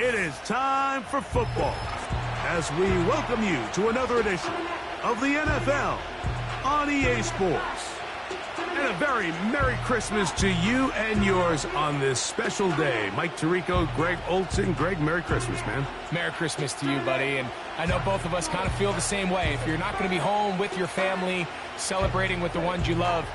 It is time for football as we welcome you to another edition of the NFL on EA Sports. And a very Merry Christmas to you and yours on this special day. Mike Tirico, Greg Olson. Greg, Merry Christmas, man. Merry Christmas to you, buddy. And I know both of us kind of feel the same way. If you're not going to be home with your family, celebrating with the ones you love,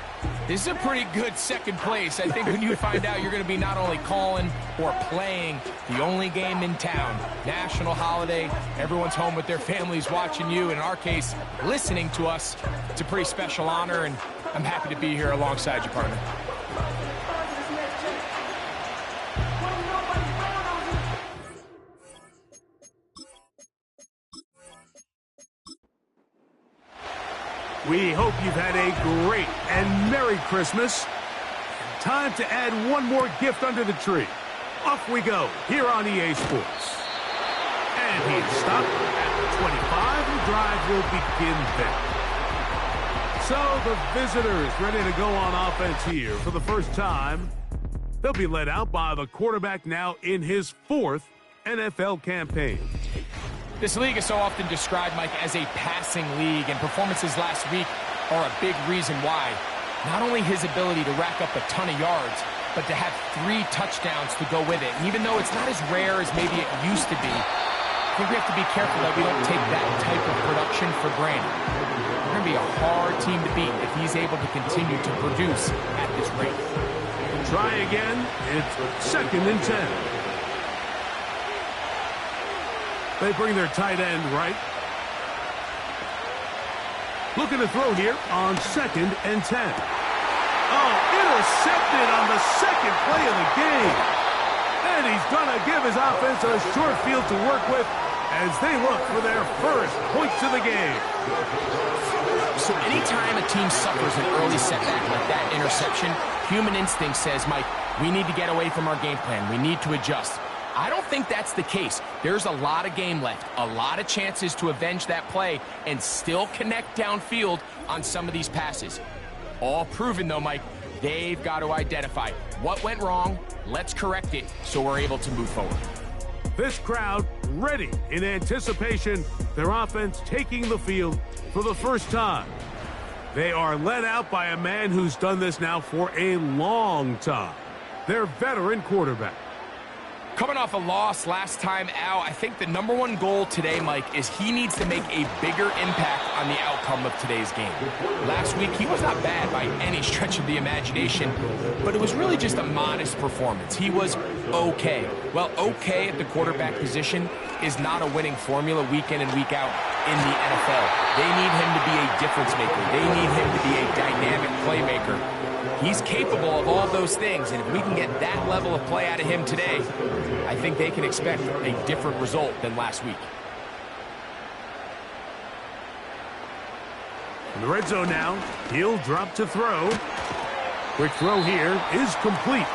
this is a pretty good second place. I think when you find out you're going to be not only calling or playing the only game in town, national holiday, everyone's home with their families watching you, in our case, listening to us, it's a pretty special honor, and I'm happy to be here alongside you, partner. We hope you've had a great and Merry Christmas. Time to add one more gift under the tree. Off we go here on EA Sports. And he's stopped at the 25. The drive will begin then. So the visitors ready to go on offense here for the first time. They'll be led out by the quarterback now in his fourth NFL campaign. This league is so often described, Mike, as a passing league, and performances last week are a big reason why. Not only his ability to rack up a ton of yards, but to have 3 touchdowns to go with it. And even though it's not as rare as maybe it used to be, I think we have to be careful that we don't take that type of production for granted. We're going to be a hard team to beat if he's able to continue to produce at this rate. Try again. It's 2nd and 10. They bring their tight end right. Looking to throw here on 2nd and 10. Oh, intercepted on the second play of the game. And he's going to give his offense a short field to work with as they look for their first points of the game. So anytime a team suffers an early setback like that interception, human instinct says, Mike, we need to get away from our game plan. We need to adjust. I don't think that's the case. There's a lot of game left, a lot of chances to avenge that play and still connect downfield on some of these passes. All proven, though, Mike, they've got to identify what went wrong, let's correct it so we're able to move forward. This crowd ready in anticipation, their offense taking the field for the first time. They are led out by a man who's done this now for a long time, their veteran quarterback. Coming off a loss last time out, I think the #1 goal today, Mike, is he needs to make a bigger impact on the outcome of today's game. Last week, he was not bad by any stretch of the imagination, but it was really just a modest performance. He was okay. Well, okay at the quarterback position is not a winning formula week in and week out in the NFL. They need him to be a difference maker. They need him to be a dynamic playmaker. He's capable of all those things, and if we can get that level of play out of him today, I think they can expect a different result than last week. In the red zone now, he'll drop to throw. Quick throw here is complete.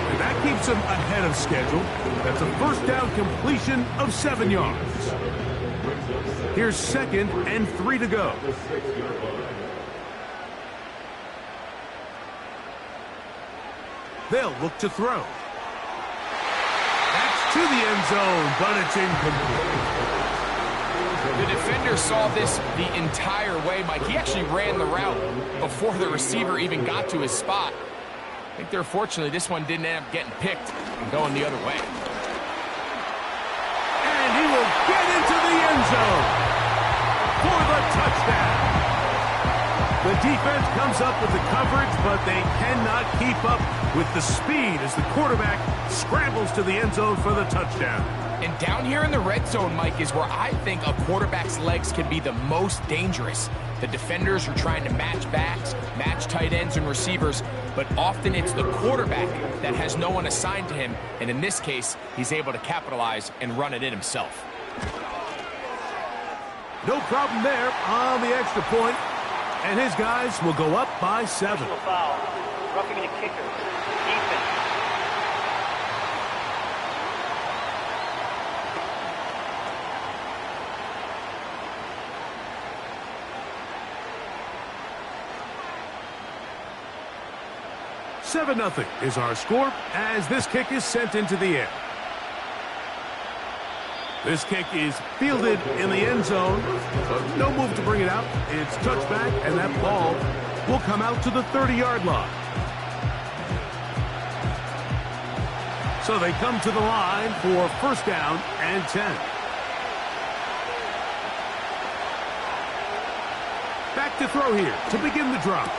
And that keeps him ahead of schedule. That's a first down completion of 7 yards. Here's 2nd and 3 to go. They'll look to throw. That's to the end zone, but it's incomplete. The defender saw this the entire way, Mike. He actually ran the route before the receiver even got to his spot. I think they're fortunately this one didn't end up getting picked and going the other way. And he will get into the end zone for the touchdown. The defense comes up with the coverage, but they cannot keep up with the speed as the quarterback scrambles to the end zone for the touchdown. And down here in the red zone, Mike, is where I think a quarterback's legs can be the most dangerous. The defenders are trying to match backs, match tight ends and receivers, but often it's the quarterback that has no one assigned to him, and in this case, he's able to capitalize and run it in himself. No problem there on the extra point. And his guys will go up by 7. Foul. Roughing the kicker. Defense. Seven 7-0 is our score as this kick is sent into the air. This kick is fielded in the end zone. No move to bring it out. It's touchback, and that ball will come out to the 30-yard line. So they come to the line for first down and 10. Back to throw here to begin the drop.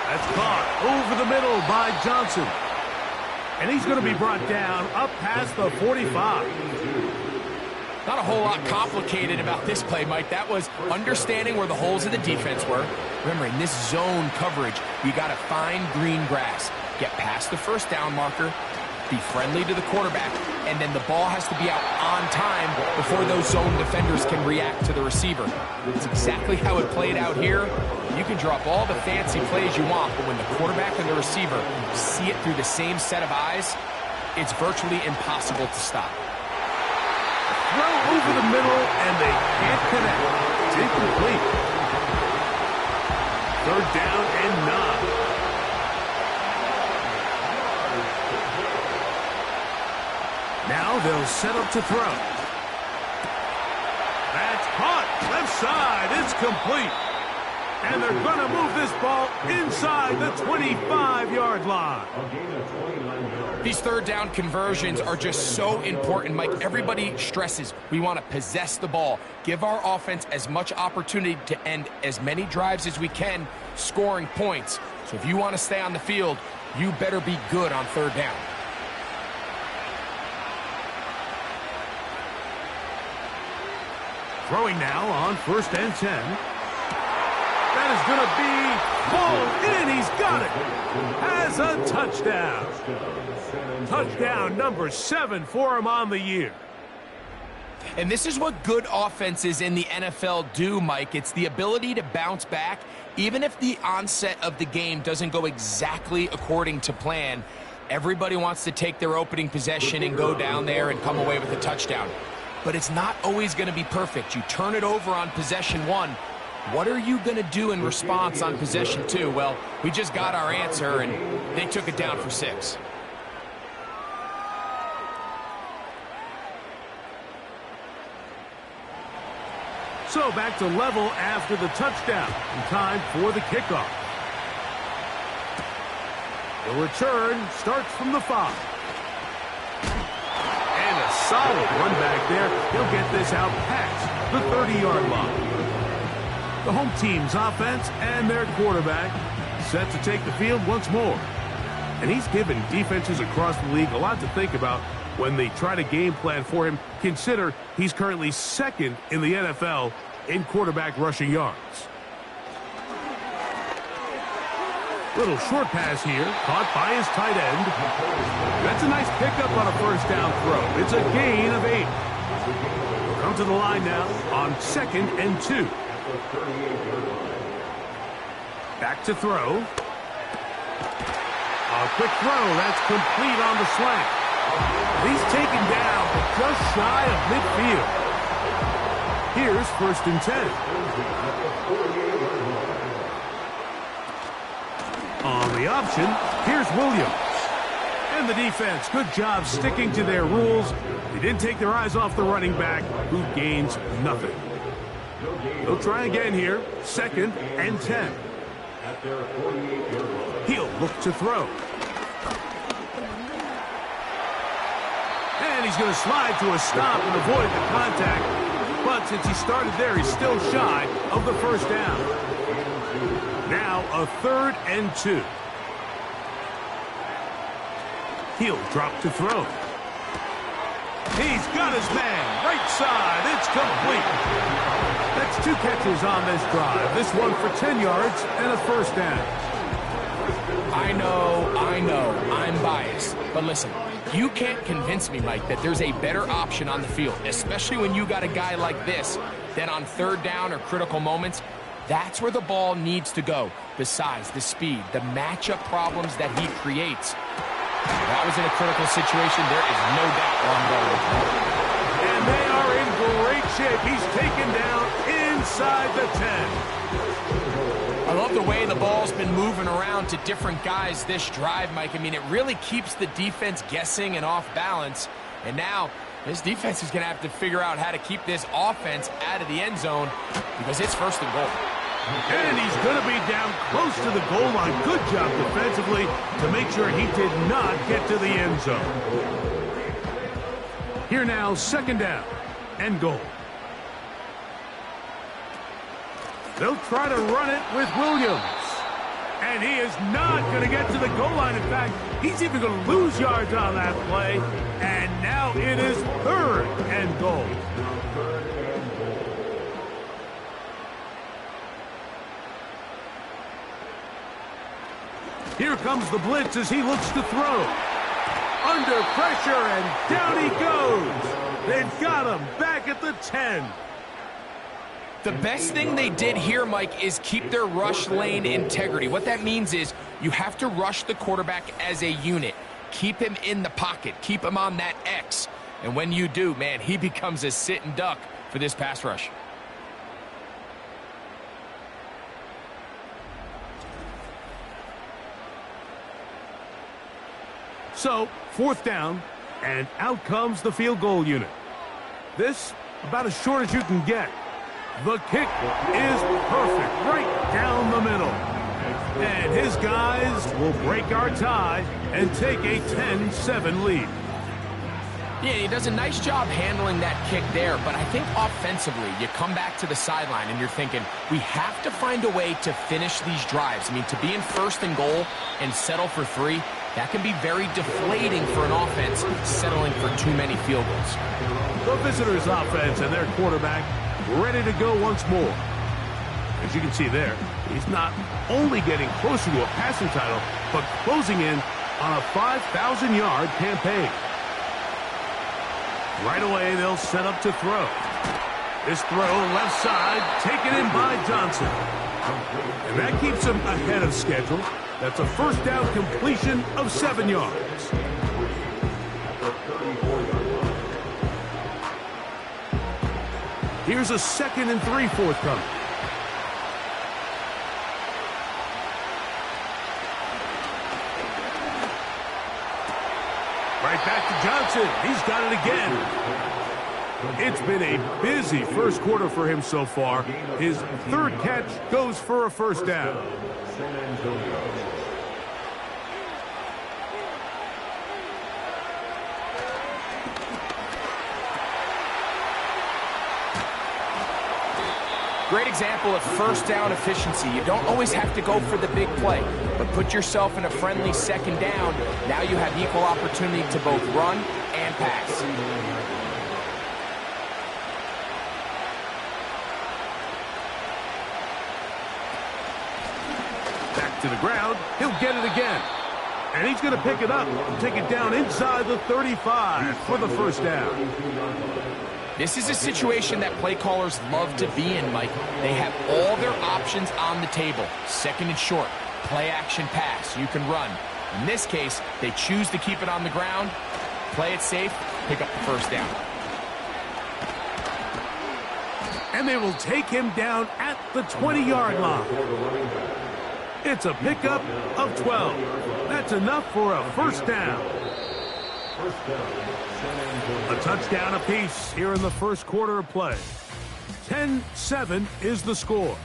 That's caught over the middle by Johnson. And he's going to be brought down up past the 45. Not a whole lot complicated about this play, Mike. That was understanding where the holes of the defense were. Remember, in this zone coverage, you got to find green grass. Get past the first down marker, be friendly to the quarterback, and then the ball has to be out on time before those zone defenders can react to the receiver. It's exactly how it played out here. You can drop all the fancy plays you want, but when the quarterback and the receiver see it through the same set of eyes, it's virtually impossible to stop. Throw over the middle, and they can't connect. It's incomplete. Third down and 9. Now they'll set up to throw. That's caught. Left side. It's complete. And they're going to move this ball inside the 25-yard line. These third down conversions are just so important, Mike. Everybody stresses we want to possess the ball, give our offense as much opportunity to end as many drives as we can, scoring points. So if you want to stay on the field, you better be good on third down. Throwing now on first and 10. That is going to be pulled in. He's got it. Has a touchdown. Touchdown number 7 for him on the year. And this is what good offenses in the NFL do, Mike. It's the ability to bounce back, even if the onset of the game doesn't go exactly according to plan. Everybody wants to take their opening possession and go down there and come away with a touchdown. But it's not always going to be perfect. You turn it over on possession 1. What are you going to do in response on possession 2? Well, we just got our answer, and they took it down for 6. So back to level after the touchdown. In time for the kickoff. The return starts from the 5. And a solid run back there. He'll get this out past the 30-yard line. The home team's offense and their quarterback set to take the field once more. And he's given defenses across the league a lot to think about when they try to game plan for him. Consider he's currently 2nd in the NFL in quarterback rushing yards. Little short pass here, caught by his tight end. That's a nice pickup on a first down throw. It's a gain of 8. We'll come to the line now on 2nd and 2. Back to throw. A quick throw. That's complete on the slant. He's taken down just shy of midfield. Here's first and 10. On the option, here's Williams. And the defense, good job sticking to their rules. They didn't take their eyes off the running back, who gains nothing. They'll try again here. 2nd and 10. He'll look to throw. And he's going to slide to a stop and avoid the contact. But since he started there, he's still shy of the first down. Now a 3rd and 2. He'll drop to throw. He's got his man. Right side. It's complete. That's 2 catches on this drive. This one for 10 yards and a first down. I know, I'm biased. But listen, you can't convince me, Mike, that there's a better option on the field, especially when you got a guy like this, than on third down or critical moments. That's where the ball needs to go. The size, the speed, the matchup problems that he creates. That was in a critical situation. There is no doubt where I'm going with that. And they are in great shape. He's taken down inside the 10. I love the way the ball's been moving around to different guys this drive, Mike. I mean, it really keeps the defense guessing and off balance. And now this defense is going to have to figure out how to keep this offense out of the end zone because it's first and goal. And he's going to be down close to the goal line. Good job defensively to make sure he did not get to the end zone. Here now, second down and goal. They'll try to run it with Williams. And he is not going to get to the goal line. In fact, he's even going to lose yards on that play. And now it is third and goal. Here comes the blitz as he looks to throw. Under pressure, and down he goes. They've got him back at the 10. The best thing they did here, Mike, is keep their rush lane integrity. What that means is you have to rush the quarterback as a unit. Keep him in the pocket. Keep him on that X. And when you do, man, he becomes a sitting duck for this pass rush. So, fourth down, and out comes the field goal unit. This, about as short as you can get. The kick is perfect, right down the middle. And his guys will break our tie and take a 10-7 lead. Yeah, he does a nice job handling that kick there, but I think offensively, you come back to the sideline and you're thinking, we have to find a way to finish these drives. I mean, to be in first and goal and settle for 3, that can be very deflating for an offense settling for too many field goals. The visitors' offense and their quarterback ready to go once more. As you can see there, he's not only getting closer to a passing title, but closing in on a 5,000-yard campaign. Right away, they'll set up to throw. This throw left side, taken in by Johnson. And that keeps him ahead of schedule. That's a first down completion of 7 yards. Here's a 2nd and 3 forthcoming. Right back to Johnson. He's got it again. It's been a busy first quarter for him so far. His 3rd catch goes for a first down. Great example of first down efficiency. You don't always have to go for the big play, but put yourself in a friendly 2nd down. Now you have equal opportunity to both run and pass. Back to the ground. He'll get it again. And he's going to pick it up and take it down inside the 35 for the first down. This is a situation that play callers love to be in, Mike. They have all their options on the table. 2nd and short, play action pass, you can run. In this case, they choose to keep it on the ground, play it safe, pick up the first down. And they will take him down at the 20-yard line. It's a pickup of 12. That's enough for a first down. A touchdown apiece here in the first quarter of play. 10-7 is the score.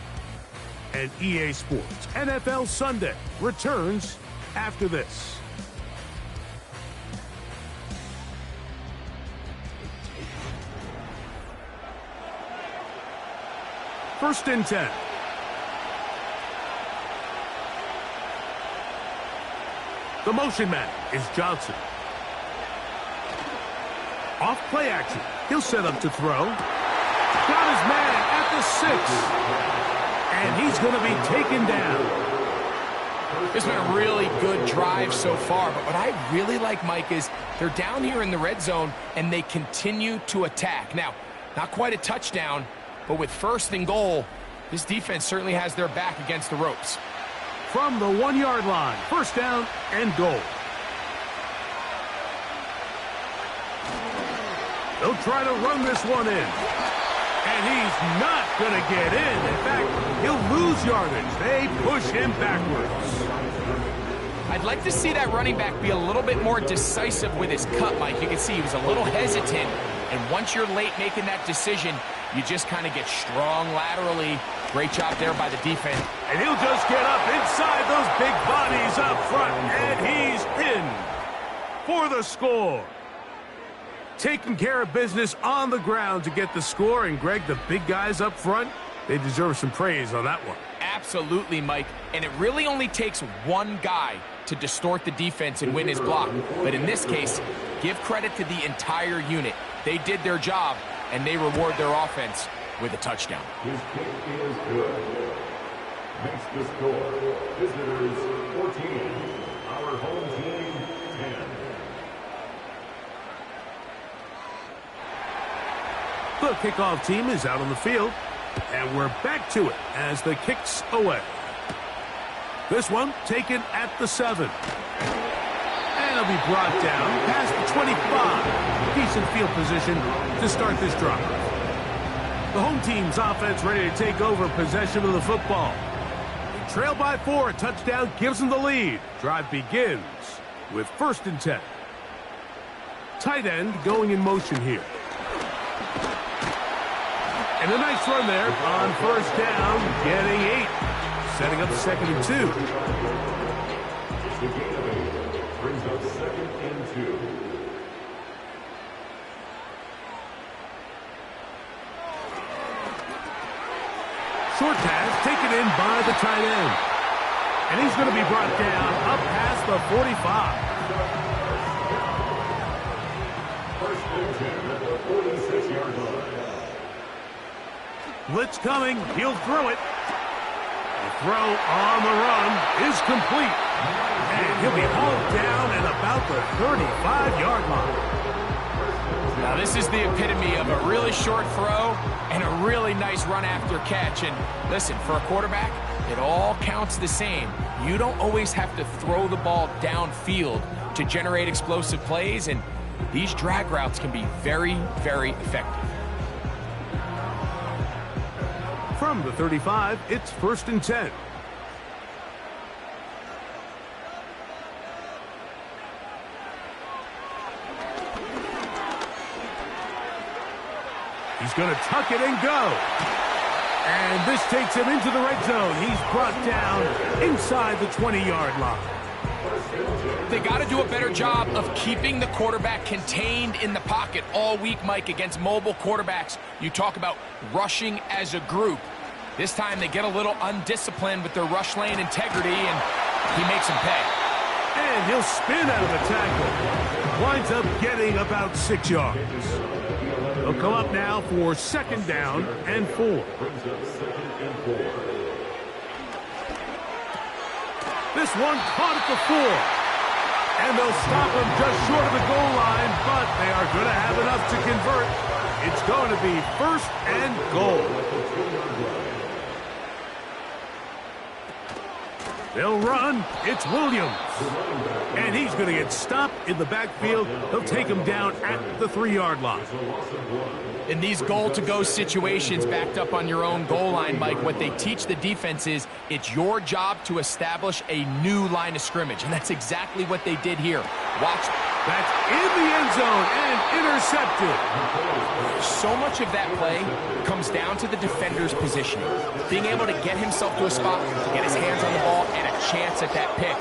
And EA Sports NFL Sunday returns after this. First and 10. The motion man is Johnson. Off play action. He'll set up to throw. Got his man at the 6. And he's going to be taken down. It's been a really good drive so far, but what I really like, Mike, is they're down here in the red zone, and they continue to attack. Now, not quite a touchdown, but with 1st and goal, this defense certainly has their back against the ropes. From the 1-yard line, first down and goal. They'll try to run this one in. And he's not going to get in. In fact, he'll lose yardage. They push him backwards. I'd like to see that running back be a little bit more decisive with his cut, Mike. You can see he was a little hesitant, and once you're late making that decision, you just kind of get strong laterally. Great job there by the defense. And he'll just get up inside those big bodies up front, and he's in for the score. Taking care of business on the ground to get the score, and Greg, the big guys up front, they deserve some praise on that one. Absolutely, Mike. And it really only takes one guy to distort the defense and win his block. But in this case, give credit to the entire unit. They did their job, and they reward their offense with a touchdown. His kick is good. Makes the score. Visitors 14. Our home team 10. The kickoff team is out on the field, and we're back to it as the kick's away. This one taken at the 7. And it'll be brought down past the 25. Decent field position to start this drive. The home team's offense ready to take over possession of the football. They trail by 4. A touchdown gives them the lead. Drive begins with 1st and 10. Tight end going in motion here. And a nice run there on 1st down, getting 8. Setting up 2nd and 2. The gain of 8 brings up 2nd and 2. Short pass taken in by the tight end. And he's going to be brought down up past the 45. 1st and 10 at the 46-yard line. Blitz coming. He'll throw it. The throw on the run is complete. And he'll be hauled down at about the 35-yard line. Now, this is the epitome of a really short throw and a really nice run after catch. And listen, for a quarterback, it all counts the same. You don't always have to throw the ball downfield to generate explosive plays, and these drag routes can be very, very effective. From the 35, it's 1st and 10. He's going to tuck it and go. And this takes him into the red zone. He's brought down inside the 20-yard line. They got to do a better job of keeping the quarterback contained in the pocket all week, Mike, against mobile quarterbacks. You talk about rushing as a group. This time they get a little undisciplined with their rush lane integrity, and he makes them pay. And he'll spin out of the tackle. Winds up getting about 6 yards. He'll come up now for 2nd down and 4. This one caught at the 4. And they'll stop him just short of the goal line, but they are going to have enough to convert. It's going to be 1st and goal. They'll run. It's Williams. And he's going to get stopped in the backfield. He'll take him down at the 3-yard line. In these goal-to-go situations backed up on your own goal line, Mike, what they teach the defense is it's your job to establish a new line of scrimmage, and that's exactly what they did here. Watch. That's in the end zone and intercepted. So much of that play comes down to the defender's positioning. Being able to get himself to a spot, get his hands on the ball, and a chance at that pick.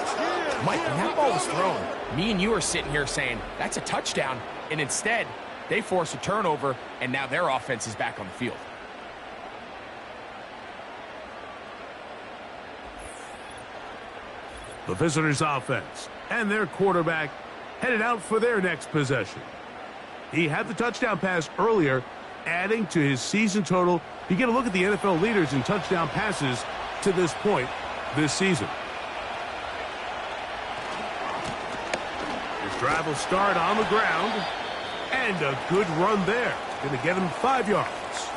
Mike, when that ball was thrown, me and you are sitting here saying, that's a touchdown, and instead, they force a turnover, and now their offense is back on the field. The visitors' offense and their quarterback headed out for their next possession. He had the touchdown pass earlier, adding to his season total. You get a look at the NFL leaders in touchdown passes to this point this season. His drive will start on the ground. And a good run there. Going to get him 5 yards.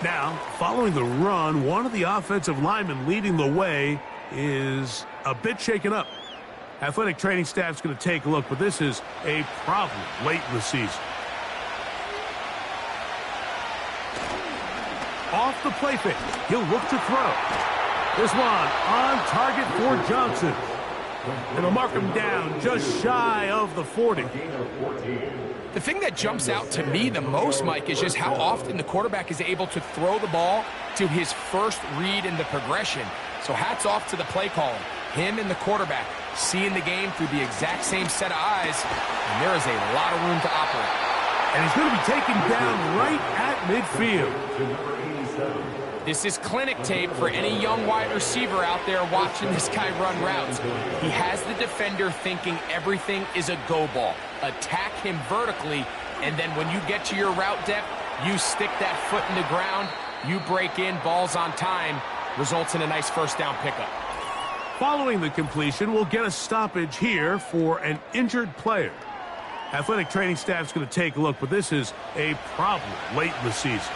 Now, following the run, one of the offensive linemen leading the way is a bit shaken up. Athletic training staff's going to take a look, but this is a problem late in the season. Off the play fake. He'll look to throw. This one on target for Johnson. And they'll mark him down just shy of the 40. The thing that jumps out to me the most, Mike, is just how often the quarterback is able to throw the ball to his first read in the progression. So hats off to the play caller. Him and the quarterback seeing the game through the exact same set of eyes, and there is a lot of room to operate. And he's going to be taken down right at midfield. This is clinic tape for any young wide receiver out there watching this guy run routes. He has the defender thinking everything is a go ball. Attack him vertically, and then when you get to your route depth, you stick that foot in the ground, you break in, ball's on time, results in a nice first down pickup. Following the completion, we'll get a stoppage here for an injured player. Athletic training staff's going to take a look, but this is a problem late in the season.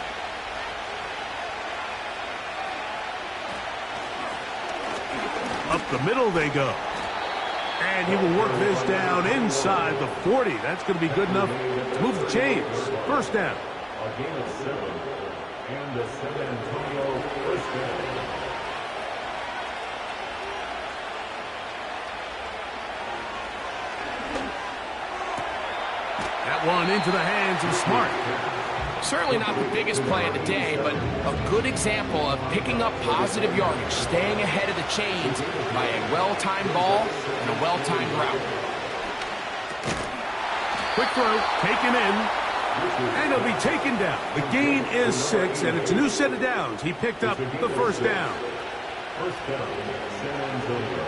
Up the middle they go. And he will work this down inside the 40. That's going to be good enough to move the chains. First down. A game of 7 and the San Antonio first down. That one into the hands of Smart. Certainly not the biggest play of the day, but a good example of picking up positive yardage, staying ahead of the chains by a well-timed ball and a well-timed route. Quick throw, taken in, and he'll be taken down. The gain is 6, and it's a new set of downs. He picked up the first down. First down, San Antonio.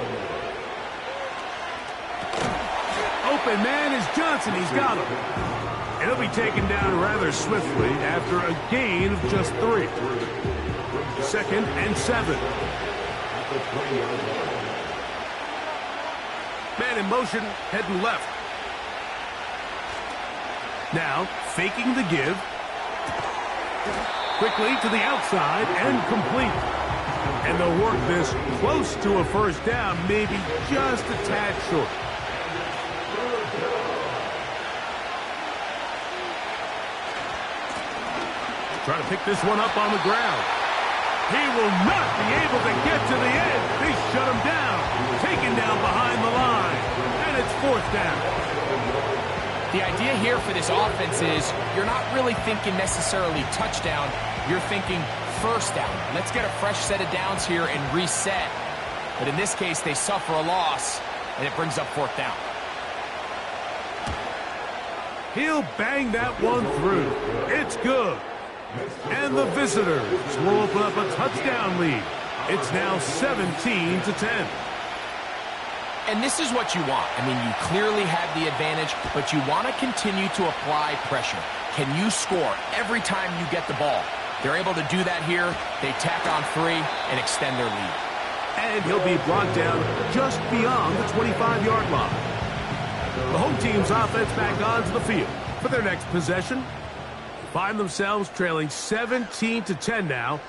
Open man is Johnson. He's got him. And he'll be taken down rather swiftly after a gain of just 3. Second and 7. Man in motion, heading left. Now, faking the give. Quickly to the outside and complete. And they'll work this close to a first down, maybe just a tad short. Trying to pick this one up on the ground. He will not be able to get to the edge. They shut him down. Taken down behind the line. And it's fourth down. The idea here for this offense is you're not really thinking necessarily touchdown. You're thinking first down. Let's get a fresh set of downs here and reset. But in this case, they suffer a loss, and it brings up fourth down. He'll bang that one through. It's good. And the visitors will open up a touchdown lead. It's now 17-10. And this is what you want. I mean, you clearly have the advantage, but you want to continue to apply pressure. Can you score every time you get the ball? They're able to do that here. They tack on 3 and extend their lead. And he'll be brought down just beyond the 25-yard line. The home team's offense back onto the field for their next possession. Find themselves trailing 17-10 now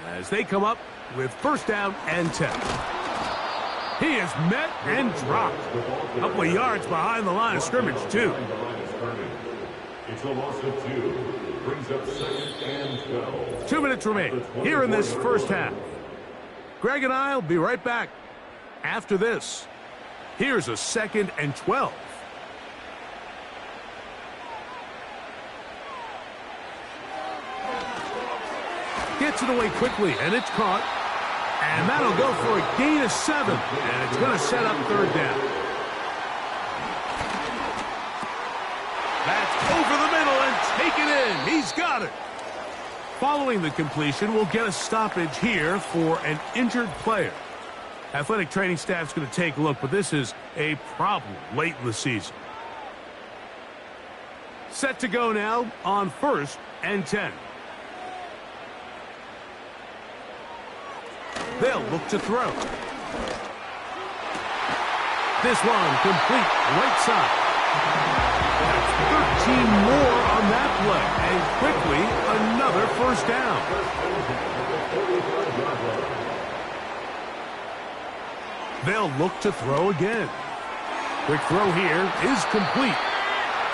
as they come up with first down and 10. He is met and dropped. A couple of yards behind the line of scrimmage, too. It's a loss of 2. Brings up second and 12. 2 minutes remain here in this first half. Greg and I will be right back after this. Here's a second and 12. Gets it away quickly, and it's caught. And that'll go for a gain of 7. And it's going to set up third down. That's over the middle and taken in. He's got it. Following the completion, we'll get a stoppage here for an injured player. Athletic training staff's going to take a look, but this is a problem late in the season. Set to go now on first and 10. They'll look to throw. This one complete right side. That's 13 more on that play. And quickly, another first down. They'll look to throw again. Quick throw here is complete.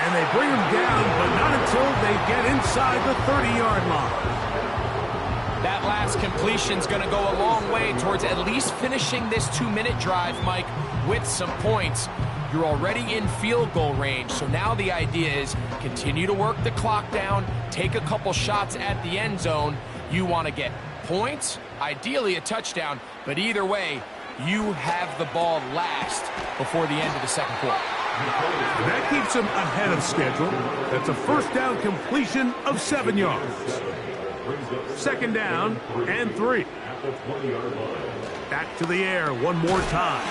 And they bring him down, but not until they get inside the 30-yard line. That last chance completion's going to go a long way towards at least finishing this 2-minute drive, Mike, with some points. You're already in field goal range, so now the idea is continue to work the clock down, take a couple shots at the end zone. You want to get points, ideally a touchdown, but either way, you have the ball last before the end of the second quarter. And that keeps him ahead of schedule. That's a first down completion of 7 yards. Second down and 3. Back to the air one more time.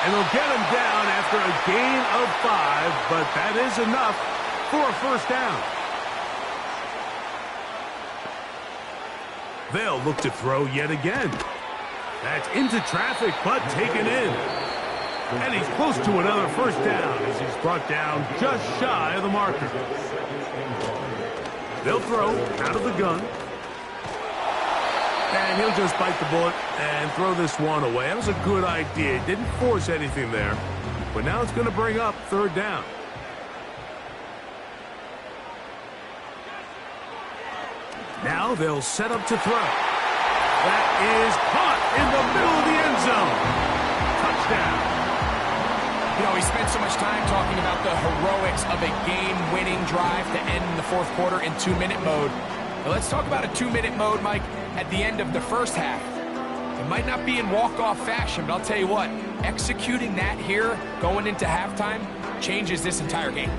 And they'll get him down after a gain of 5, but that is enough for a first down. They'll look to throw yet again. That's into traffic, but taken in. And he's close to another first down as he's brought down just shy of the marker. They'll throw out of the gun. And he'll just bite the bullet and throw this one away. That was a good idea. Didn't force anything there. But now it's going to bring up third down. Now they'll set up to throw. That is caught in the middle of the end zone. Touchdown. You know, he spent so much time talking about the heroics of a game-winning drive to end in the fourth quarter in 2-minute mode. Now let's talk about a 2-minute mode, Mike, at the end of the first half. It might not be in walk-off fashion, but I'll tell you what, executing that here going into halftime changes this entire game.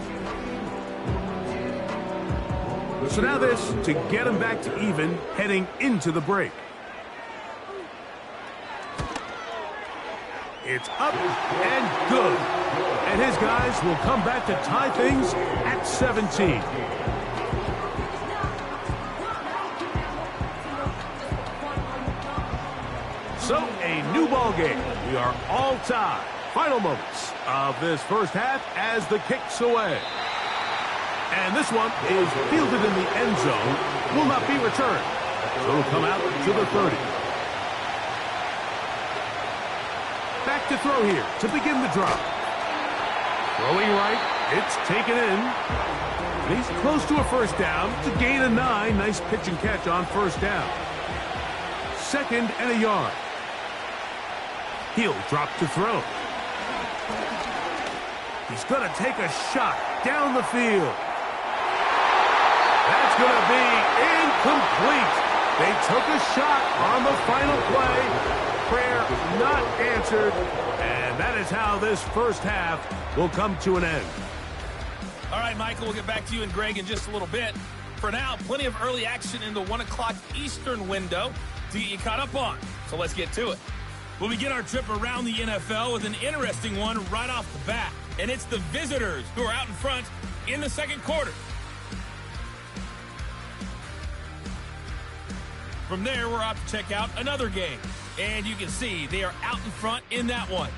So now this to get him back to even heading into the break. It's up and good. And his guys will come back to tie things at 17. So a new ball game. We are all tied. Final moments of this first half as the kick's away. And this one is fielded in the end zone. Will not be returned. So it'll come out to the 30. Back to throw here to begin the drive. Throwing right, it's taken in. And he's close to a first down to gain a 9. Nice pitch and catch on first down. Second and a yard. He'll drop to throw. He's going to take a shot down the field. That's going to be incomplete. They took a shot on the final play. Prayer not answered, and that is how this first half will come to an end. All right, Michael, we'll get back to you and Greg in just a little bit. For now, plenty of early action in the 1 o'clock Eastern window to get you caught up on. So let's get to it. We'll begin our trip around the NFL with an interesting one right off the bat, and it's the visitors who are out in front in the second quarter. From there, we're off to check out another game. And you can see they are out in front in that one.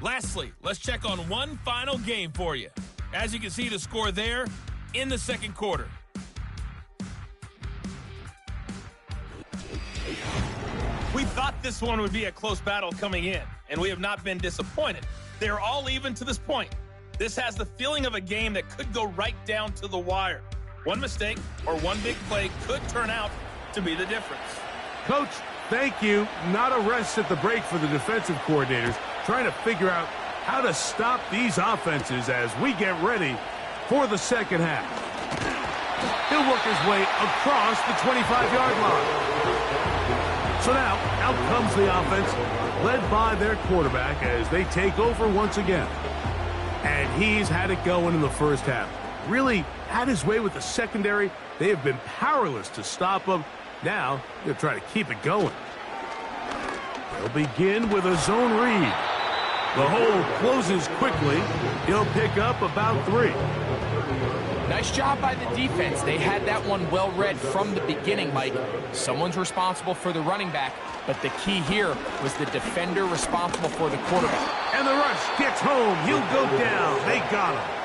Lastly, let's check on one final game for you. As you can see the score there in the second quarter. We thought this one would be a close battle coming in, and we have not been disappointed. They're all even to this point. This has the feeling of a game that could go right down to the wire. One mistake or one big play could turn out to be the difference. Coach, thank you. Not a rest at the break for the defensive coordinators, trying to figure out how to stop these offenses as we get ready for the second half. He'll work his way across the 25-yard line. So now, out comes the offense, led by their quarterback as they take over once again. And he's had it going in the first half. Really had his way with the secondary. They have been powerless to stop him. Now, they'll try to keep it going. They'll begin with a zone read. The hole closes quickly. He'll pick up about 3. Nice job by the defense. They had that one well read from the beginning, Mike. Someone's responsible for the running back, but the key here was the defender responsible for the quarterback. And the rush gets home. He'll go down. They got him.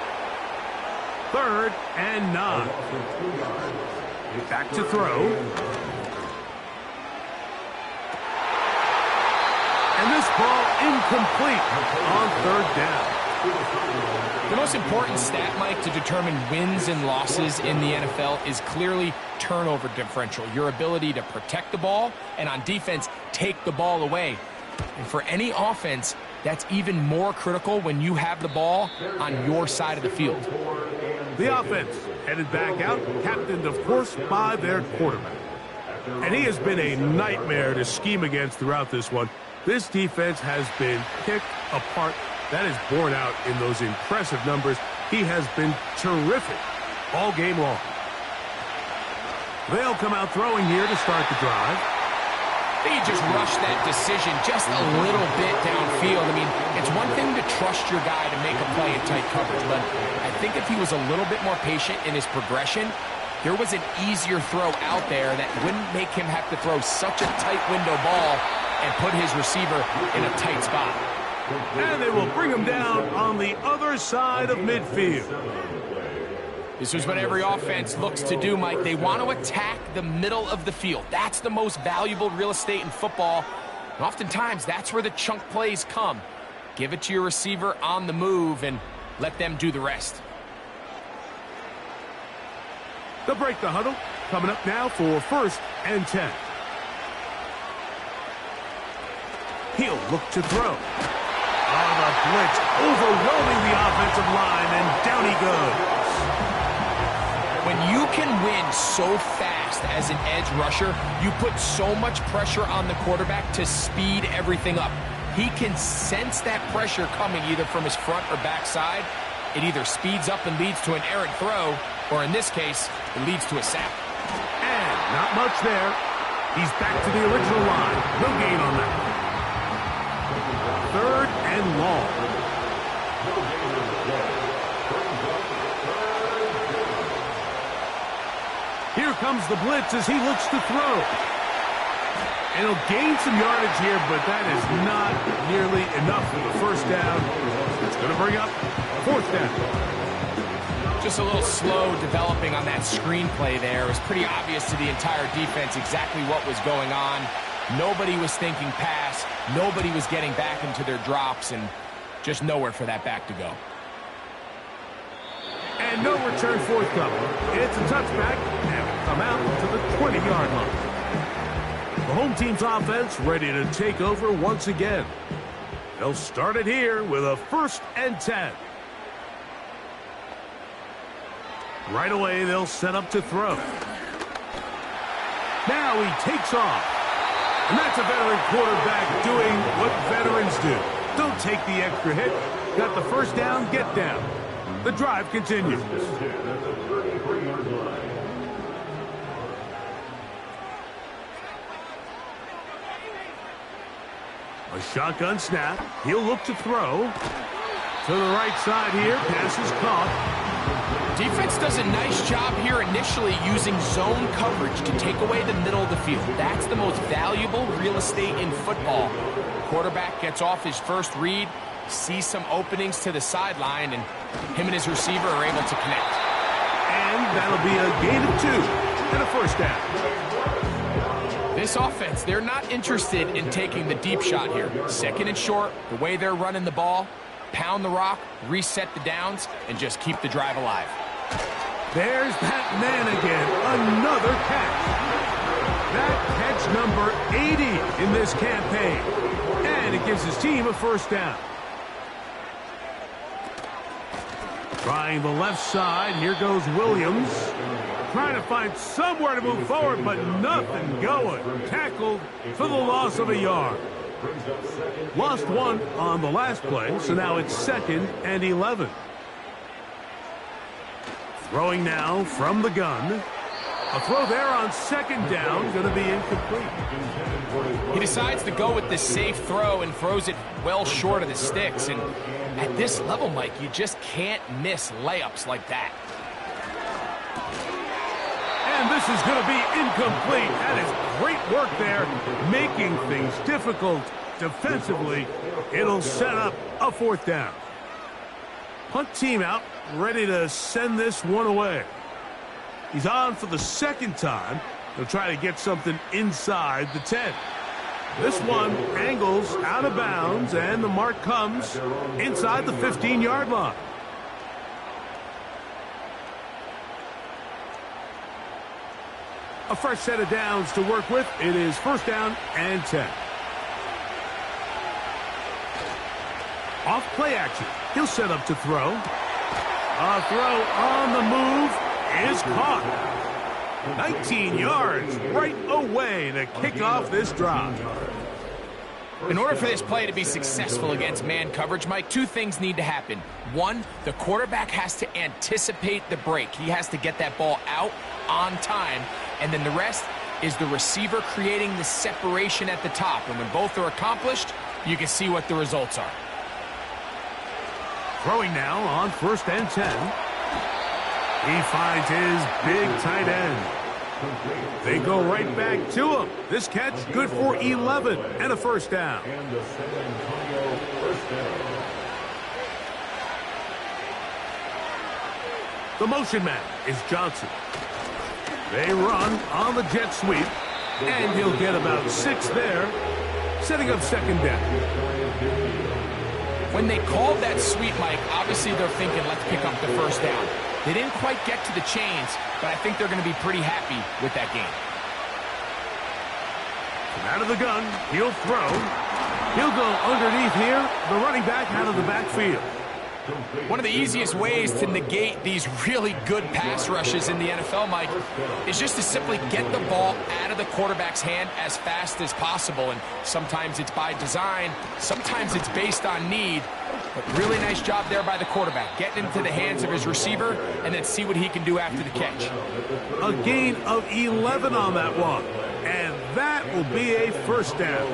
3rd and 9. Back to throw. And this ball incomplete on 3rd down. The most important stat, Mike, to determine wins and losses in the NFL is clearly turnover differential, your ability to protect the ball, and on defense, take the ball away. And for any offense, that's even more critical when you have the ball on your side of the field. The offense headed back out, captained, of course, by their quarterback. And he has been a nightmare to scheme against throughout this one. This defense has been picked apart. That is borne out in those impressive numbers. He has been terrific all game long. They'll come out throwing here to start the drive. He just rushed that decision just a little bit downfield. I mean, it's one thing to trust your guy to make a play in tight coverage, but I think if he was a little bit more patient in his progression, there was an easier throw out there that wouldn't make him have to throw such a tight window ball and put his receiver in a tight spot. And they will bring him down on the other side of midfield. This is what every offense looks to do, Mike. They want to attack the middle of the field. That's the most valuable real estate in football. And oftentimes, that's where the chunk plays come. Give it to your receiver on the move and let them do the rest. They'll break the huddle. Coming up now for 1st and 10. He'll look to throw. Oh, the blitz overwhelming the offensive line, and down he goes. When you can win so fast as an edge rusher, you put so much pressure on the quarterback to speed everything up. He can sense that pressure coming either from his front or back side. It either speeds up and leads to an errant throw, or in this case, it leads to a sack. And not much there. He's back to the original line. No gain on that. 3rd and long. Here comes the blitz as he looks to throw. And he'll gain some yardage here, but that is not nearly enough for the 1st down. It's going to bring up 4th down. Just a little slow developing on that screenplay there. It was pretty obvious to the entire defense exactly what was going on. Nobody was thinking pass. Nobody was getting back into their drops, and just nowhere for that back to go. And no return forthcoming. It's a touchback, and we come out to the 20-yard line. The home team's offense ready to take over once again. They'll start it here with a 1st and 10. Right away, they'll set up to throw. Now he takes off. And that's a veteran quarterback doing what veterans do. Don't take the extra hit. Got the 1st down, get down. The drive continues. A shotgun snap. He'll look to throw. To the right side here. Pass is caught. Defense does a nice job here initially using zone coverage to take away the middle of the field. That's the most valuable real estate in football. Quarterback gets off his first read, sees some openings to the sideline, and him and his receiver are able to connect. And that'll be a gain of 2 and a 1st down. This offense, they're not interested in taking the deep shot here. 2nd and short, the way they're running the ball, pound the rock, reset the downs, and just keep the drive alive. There's that man again, another catch. That catch number 80 in this campaign. And it gives his team a 1st down. Trying the left side, here goes Williams. Trying to find somewhere to move forward, but nothing going. Tackled for the loss of a yard. Lost 1 on the last play, so now it's 2nd and 11. Throwing now from the gun. A throw there on 2nd down, going to be incomplete. He decides to go with the safe throw and throws it well short of the sticks. And at this level, Mike, you just can't miss layups like that. And this is going to be incomplete. That is great work there, making things difficult defensively. It'll set up a 4th down. Punt team out, ready to send this one away. He's on for the 2nd time. He'll try to get something inside the 10. This one angles out of bounds, and the mark comes inside the 15-yard line. A fresh set of downs to work with. It is first down and 10. Off play action. He'll set up to throw. A throw on the move is caught. 19 yards right away to kick off this drive. In order for this play to be successful against man coverage, Mike, two things need to happen. One, the quarterback has to anticipate the break. He has to get that ball out on time. And then the rest is the receiver creating the separation at the top. And when both are accomplished, you can see what the results are. Throwing now on first and 10. He finds his big tight end. They go right back to him. This catch good for 11 and a first down. And the San Antonio first down. The motion man is Johnson. They run on the jet sweep, and he'll get about 6 there, setting up second down. When they called that sweep, Mike, obviously they're thinking, let's pick up the first down. They didn't quite get to the chains, but I think they're going to be pretty happy with that game. Out of the gun, he'll throw. He'll go underneath here. The running back out of the backfield. One of the easiest ways to negate these really good pass rushes in the NFL, Mike, is just to simply get the ball out of the quarterback's hand as fast as possible. And sometimes it's by design, sometimes it's based on need. But really nice job there by the quarterback, getting into the hands of his receiver and then see what he can do after the catch. A gain of 11 on that one. And that will be a first down.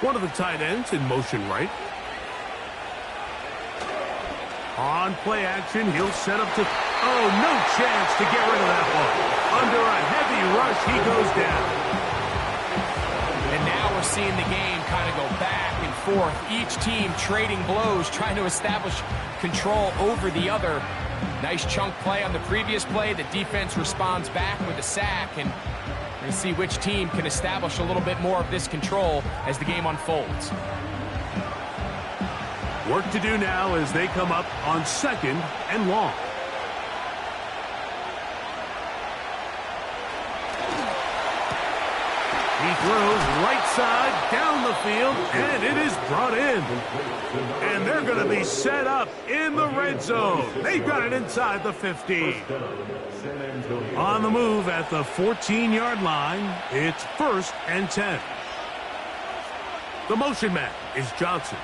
One of the tight ends in motion right. On play action, he'll set up to... Oh, no chance to get rid of that one. Under a heavy rush, he goes down. And now we're seeing the game kind of go back and forth. Each team trading blows, trying to establish control over the other. Nice chunk play on the previous play. The defense responds back with a sack, and we're going to see which team can establish a little bit more of this control as the game unfolds. Work to do now as they come up on second and long. He throws right side down the field, and it is brought in. And they're going to be set up in the red zone. They've got it inside the 15. On the move at the 14-yard line, it's first and 10. The motion man is Johnson.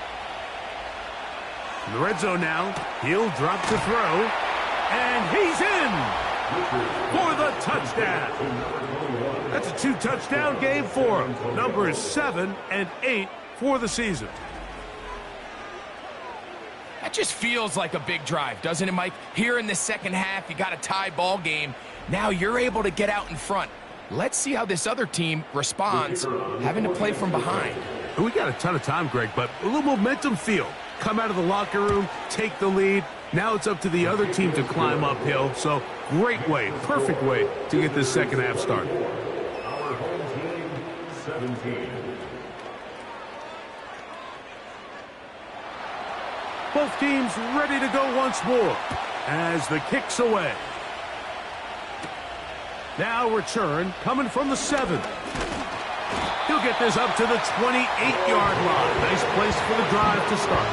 In the red zone now, he'll drop to throw, and he's in for the touchdown. That's a 2-touchdown game for him. Numbers 7 and 8 for the season. That just feels like a big drive, doesn't it, Mike? Here in the second half, you got a tie ball game. Now you're able to get out in front. Let's see how this other team responds, having to play from behind. We got a ton of time, Greg, but a little momentum feel. Come out of the locker room, take the lead. Now it's up to the other team to climb uphill. So great way, perfect way to get this second half started. Our home team, 17. Both teams ready to go once more as the kick's away. Now return coming from the 7. He'll get this up to the 28-yard line. Nice place for the drive to start.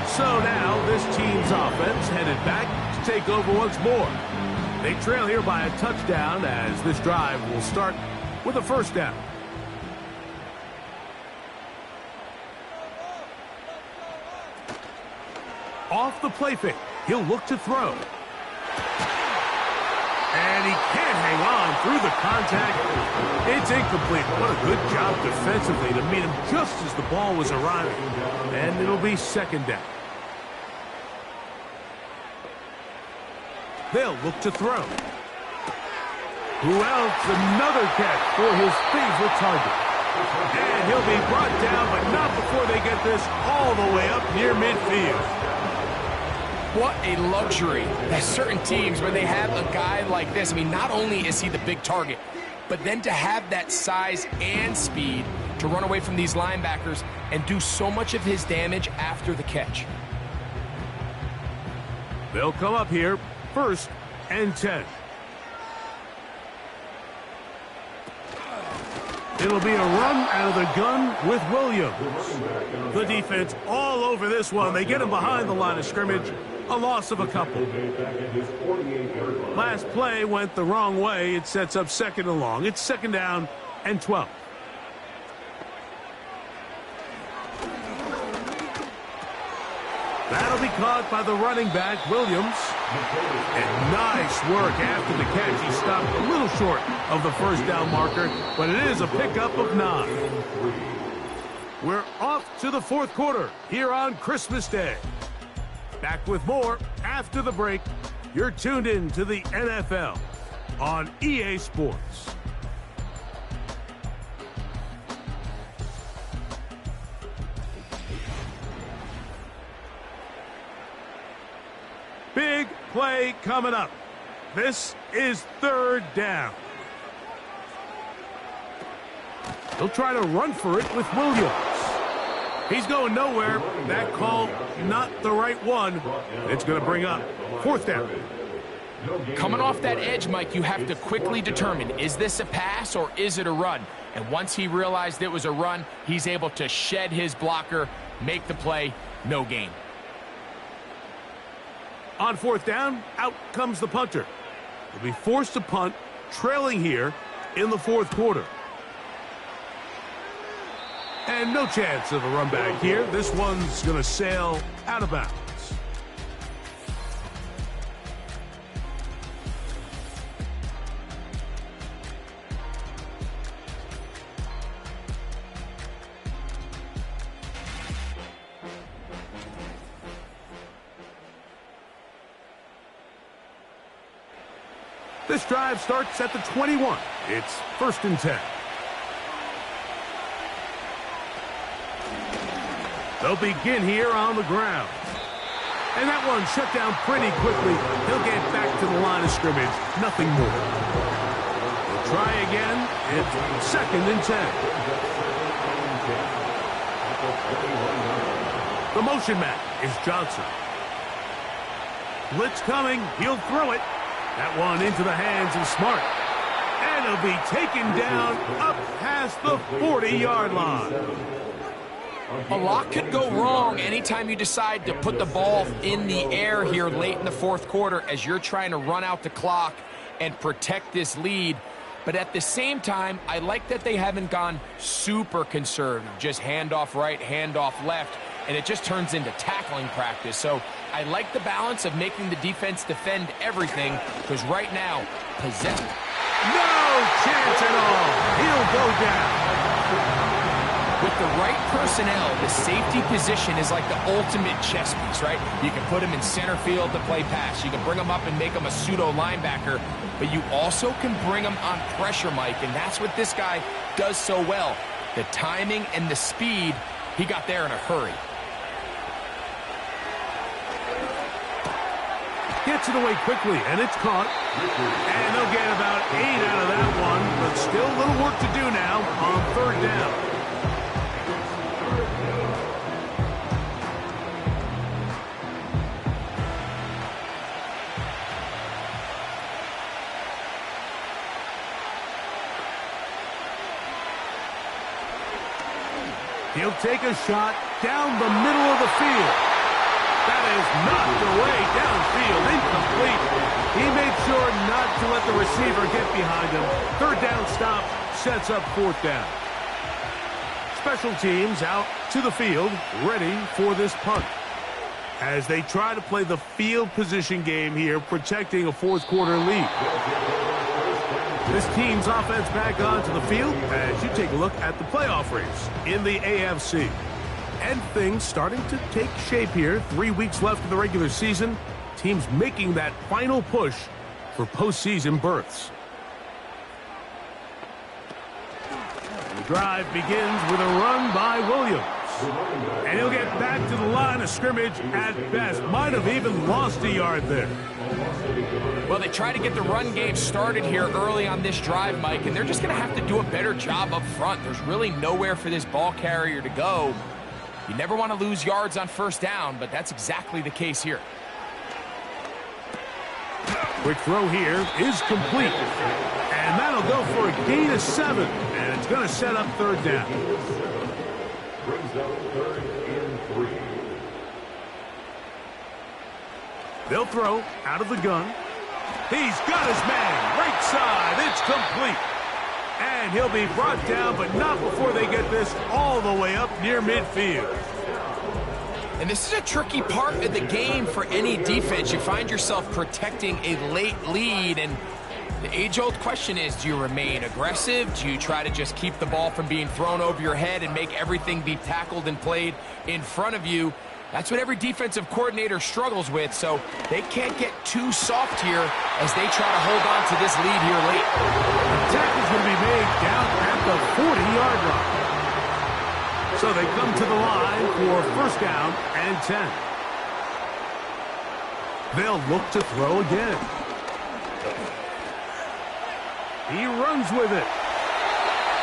So now this team's offense headed back to take over once more. They trail here by a touchdown as this drive will start with a first down. Off the play fake, he'll look to throw. And he can't hang on through the contact. It's incomplete. What a good job defensively to meet him just as the ball was arriving. And it'll be second down. They'll look to throw. Who else? Another catch for his favorite target. And he'll be brought down, but not before they get this all the way up near midfield. What a luxury that certain teams, when they have a guy like this, I mean, not only is he the big target, but then to have that size and speed to run away from these linebackers and do so much of his damage after the catch. They'll come up here, 1st and 10. It'll be a run out of the gun with Williams. The defense all over this one. They get him behind the line of scrimmage. A loss of a couple. Last play went the wrong way. It sets up 2nd and long. It's 2nd down and 12. That'll be caught by the running back, Williams. And nice work after the catch. He stopped a little short of the 1st down marker, but it is a pickup of 9. We're off to the 4th quarter here on Christmas Day. Back with more after the break. You're tuned in to the NFL on EA Sports. Big play coming up. This is 3rd down. He'll try to run for it with Williams. He's going nowhere. That call, not the right one. It's going to bring up 4th down. Coming off that edge, Mike, you have to quickly determine, is this a pass or is it a run? And once he realized it was a run, he's able to shed his blocker, make the play, no gain. On 4th down, out comes the punter. He'll be forced to punt, trailing here in the 4th quarter. And no chance of a run back here. This one's going to sail out of bounds. This drive starts at the 21. It's 1st and 10. They'll begin here on the ground. And that one shut down pretty quickly. He'll get back to the line of scrimmage. Nothing more. They'll try again. It's 2nd and 10. The motion man is Johnson. Blitz coming. He'll throw it. That one into the hands of Smart. And it'll be taken down up past the 40-yard line. A lot could go wrong anytime you decide to put the ball in the air here late in the 4th quarter as you're trying to run out the clock and protect this lead. But at the same time, I like that they haven't gone super conservative. Just handoff right, handoff left, and it just turns into tackling practice. So I like the balance of making the defense defend everything, because right now, possession. No chance at all. He'll go down. With the right personnel, the safety position is like the ultimate chess piece, right? You can put him in center field to play pass. You can bring him up and make him a pseudo linebacker, but you also can bring him on pressure, Mike, and that's what this guy does so well. The timing and the speed, he got there in a hurry. Gets it away quickly, and it's caught. And they'll get about 8 out of that one, but still a little work to do now on 3rd down. He'll take a shot down the middle of the field. That is knocked away downfield, incomplete. He made sure not to let the receiver get behind him. 3rd down stop sets up 4th down. Special teams out to the field, ready for this punt. As they try to play the field position game here, protecting a 4th quarter lead. This team's offense back onto the field as you take a look at the playoff race in the AFC. And things starting to take shape here. 3 weeks left in the regular season. Teams making that final push for postseason berths. The drive begins with a run by Williams. And he'll get back to the line of scrimmage at best. Might have even lost a yard there. Well, they try to get the run game started here early on this drive, Mike, and they're just going to have to do a better job up front. There's really nowhere for this ball carrier to go. You never want to lose yards on first down, but that's exactly the case here. Quick throw here is complete. And that'll go for a gain of 7. And it's going to set up third down. Brings up 3rd and 3. They'll throw out of the gun. He's got his man. Right side. It's complete. And he'll be brought down, but not before they get this all the way up near midfield. And this is a tricky part of the game for any defense. You find yourself protecting a late lead, and the age-old question is, do you remain aggressive? Do you try to just keep the ball from being thrown over your head and make everything be tackled and played in front of you? That's what every defensive coordinator struggles with, so they can't get too soft here as they try to hold on to this lead here late. The tackle's going to be made down at the 40-yard line. So they come to the line for first down and 10. They'll look to throw again. He runs with it.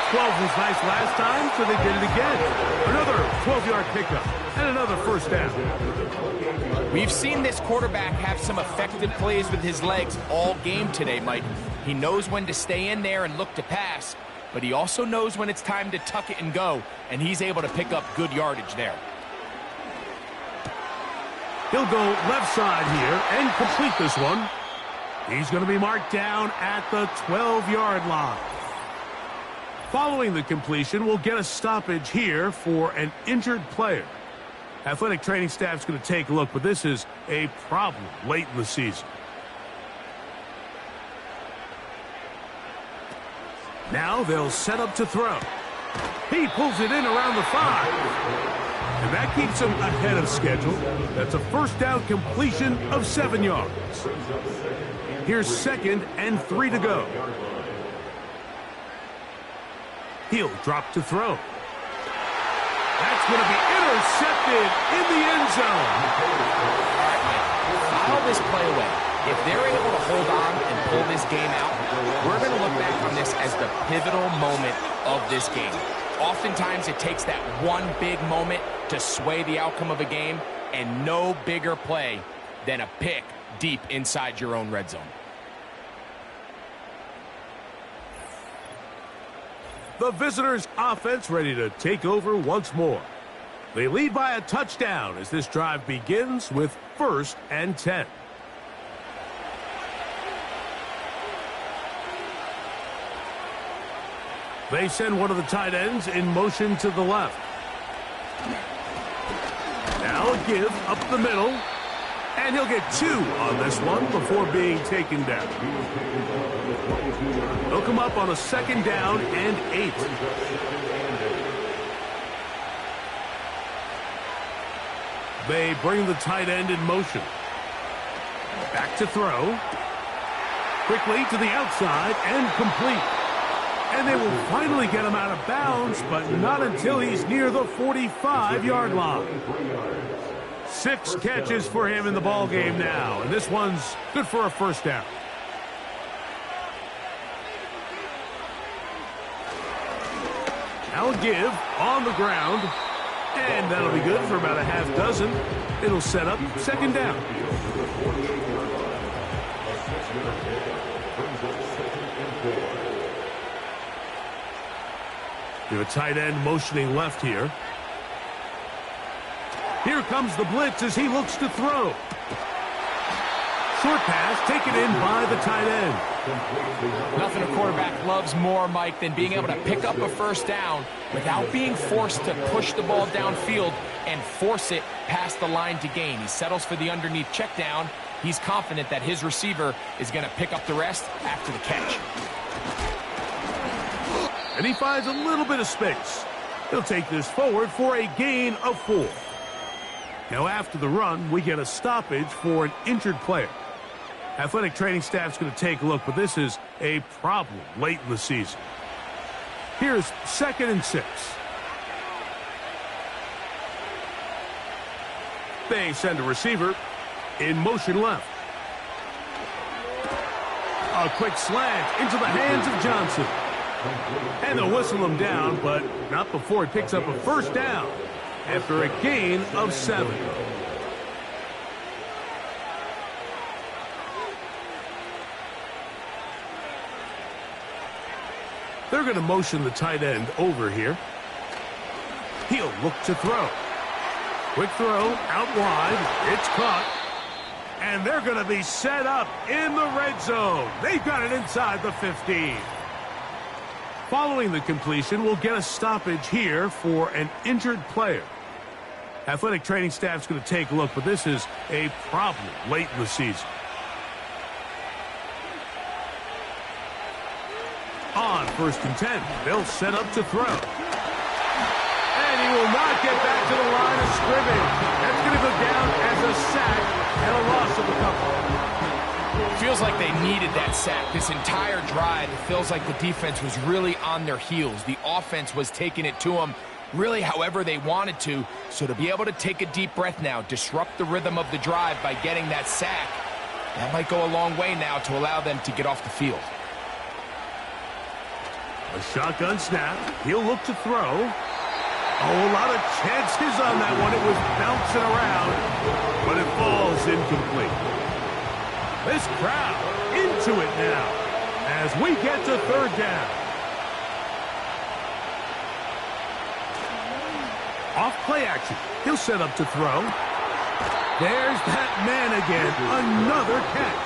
12 was nice last time, so they did it again. Another 12-yard pickup and another first down. We've seen this quarterback have some effective plays with his legs all game today, Mike. He knows when to stay in there and look to pass, but he also knows when it's time to tuck it and go, and he's able to pick up good yardage there. He'll go left side here and complete this one. He's going to be marked down at the 12-yard line. Following the completion, we'll get a stoppage here for an injured player. Athletic training staff's going to take a look, but this is a problem late in the season. Now they'll set up to throw. He pulls it in around the 5. And that keeps him ahead of schedule. That's a first down completion of 7 yards. Here's 2nd and 3 to go. He'll drop to throw. That's going to be intercepted in the end zone. All right, Mike, file this play away. If they're able to hold on and pull this game out, we're going to look back on this as the pivotal moment of this game. Oftentimes, it takes that one big moment to sway the outcome of a game, and no bigger play than a pick deep inside your own red zone. The visitors' offense ready to take over once more. They lead by a touchdown as this drive begins with 1st and 10. They send one of the tight ends in motion to the left. Now a give up the middle. And he'll get 2 on this one before being taken down. He'll come up on a 2nd down and 8. They bring the tight end in motion. Back to throw. Quickly to the outside and complete. And they will finally get him out of bounds, but not until he's near the 45-yard line. 6 catches for him in the ball game now, and this one's good for a first down. Now a give on the ground, and that'll be good for about a half dozen. It'll set up 2nd down. You have a tight end motioning left here. Here comes the blitz as he looks to throw. Short pass taken in by the tight end. Nothing a quarterback loves more, Mike, than being able to pick up a first down without being forced to push the ball downfield and force it past the line to gain. He settles for the underneath check down. He's confident that his receiver is going to pick up the rest after the catch. And he finds a little bit of space. He'll take this forward for a gain of 4. Now after the run, we get a stoppage for an injured player. Athletic training staff's going to take a look, but this is a problem late in the season. Here's 2nd and 6. They send a receiver in motion left. A quick slant into the hands of Johnson. And they'll whistle him down, but not before he picks up a first down after a gain of 7. They're going to motion the tight end over here. He'll look to throw. Quick throw out wide. It's caught. And they're going to be set up in the red zone. They've got it inside the 15. Following the completion, we'll get a stoppage here for an injured player. Athletic training staff's going to take a look, but this is a problem late in the season. On 1st and 10, they'll set up to throw. And he will not get back to the line of scrimmage. That's going to go down as a sack and a loss of a couple. Feels like they needed that sack. This entire drive, it feels like the defense was really on their heels. The offense was taking it to them really however they wanted to. So to be able to take a deep breath now, disrupt the rhythm of the drive by getting that sack, that might go a long way now to allow them to get off the field. A shotgun snap. He'll look to throw. Oh, a lot of chances on that one. It was bouncing around, but it falls incomplete. This crowd into it now as we get to 3rd down. Off play action. He'll set up to throw. There's that man again. Another catch.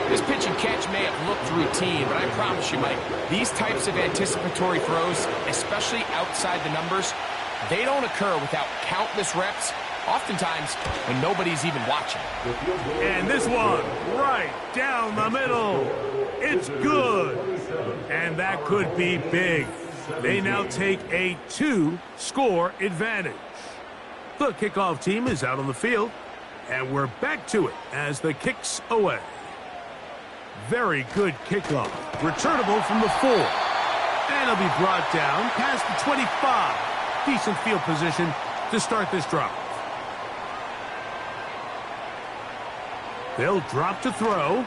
This pitch and catch may have looked routine, but I promise you, Mike, these types of anticipatory throws, especially outside the numbers, they don't occur without countless reps, oftentimes when nobody's even watching. And this one right down the middle. It's good. And that could be big. They now take a 2-score advantage. The kickoff team is out on the field, and we're back to it as the kick's away. Very good kickoff. Returnable from the 4. And it'll be brought down past the 25. Decent field position to start this drive. They'll drop to throw.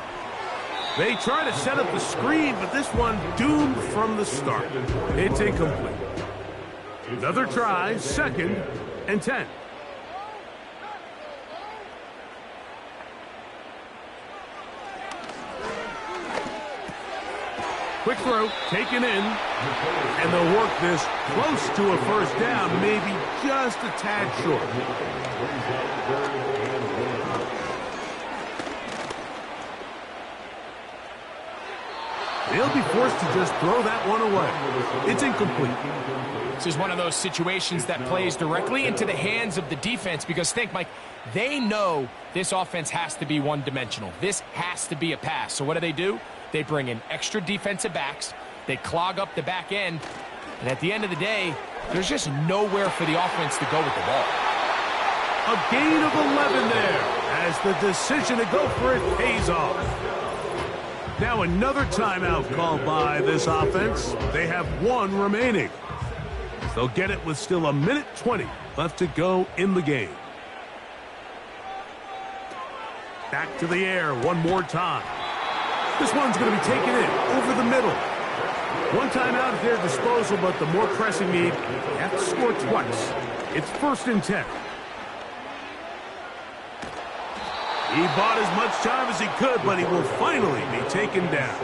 They try to set up the screen, but this one doomed from the start. It's incomplete. Another try, 2nd and 10. Quick throw, taken in, and they'll work this close to a first down, maybe just a tad short. They'll be forced to just throw that one away. It's incomplete. This is one of those situations that plays directly into the hands of the defense because think, Mike, they know this offense has to be one-dimensional. This has to be a pass. So what do? They bring in extra defensive backs. They clog up the back end. And at the end of the day, there's just nowhere for the offense to go with the ball. A gain of 11 there as the decision to go for it pays off. Now another timeout called by this offense. They have 1 remaining. They'll get it with still 1:20 left to go in the game. Back to the air one more time. This one's going to be taken in over the middle. One timeout at their disposal, but the more pressing need, they have to score twice. It's 1st and 10. He bought as much time as he could, but he will finally be taken down.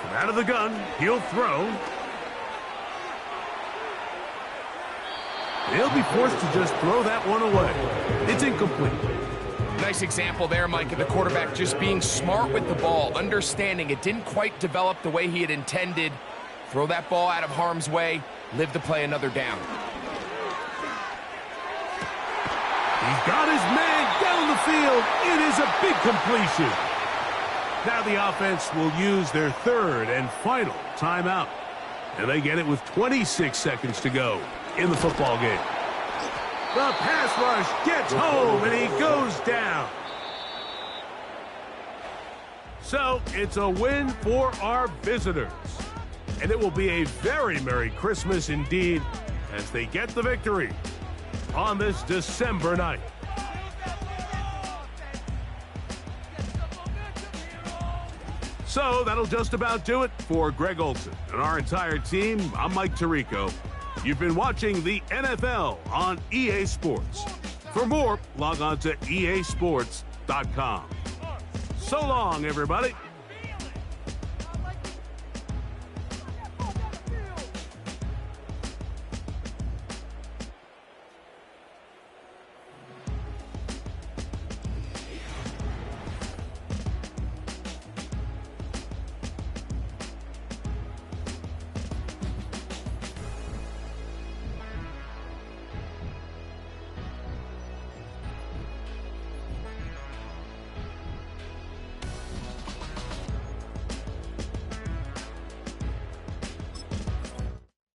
From out of the gun, he'll throw. They'll be forced to just throw that one away. It's incomplete. Nice example there, Mike, of the quarterback just being smart with the ball, understanding it didn't quite develop the way he had intended. Throw that ball out of harm's way, live to play another down. He's got his man down the field. It is a big completion. Now the offense will use their 3rd and final timeout. And they get it with 26 seconds to go in the football game. The pass rush gets home, and he goes down. So it's a win for our visitors. And it will be a very Merry Christmas indeed as they get the victory. on this December night. So that'll just about do it for Greg Olsen and our entire team. I'm Mike Tirico. You've been watching the NFL on EA Sports. For more, log on to easports.com. So long, everybody.